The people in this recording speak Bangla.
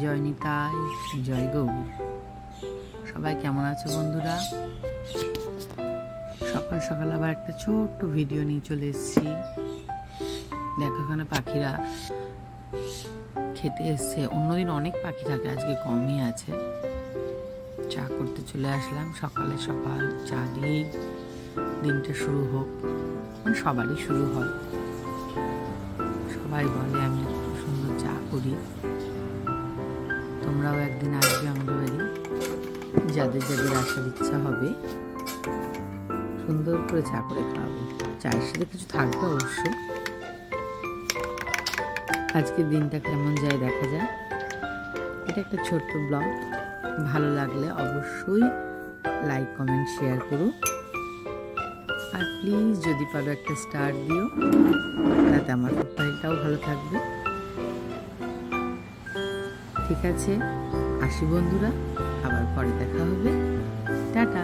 জয় নিতাই, জয় গৌর। সবাই কেমন আছো বন্ধুরা? সকাল সকাল আবার একটা ছোট্ট ভিডিও নিয়ে চলে এসেছি। দেখো এখানে পাখিরা খেতে এসছে। অন্যদিন অনেক পাখি থাকে, আজকে কমই আছে। চা করতে চলে আসলাম। সকালে সকাল চা দিয়ে দিনটা শুরু হোক, মানে সবারই শুরু হয়। সবাই বলে আমি এত সুন্দর চা করি। তোমরাও একদিন আসবে আমাদের বাড়ি, যাদের যাদের আসার ইচ্ছা হবে। সুন্দর করে চা করে খাওয়াবো। চায়ের সাথে কিছু থাকবে অবশ্যই। আজকের দিনটা কেমন যায় দেখা যায়। এটা একটা ছোট্ট ব্লগ। ভালো লাগলে অবশ্যই লাইক, কমেন্ট, শেয়ার করো। আর প্লিজ যদি পারো একটা স্টার দিও, তাতে আমার প্রোফাইলটাও ভালো থাকবে। ঠিক আছে, আসি বন্ধুরা, আবার পরে দেখা হবে। টাটা।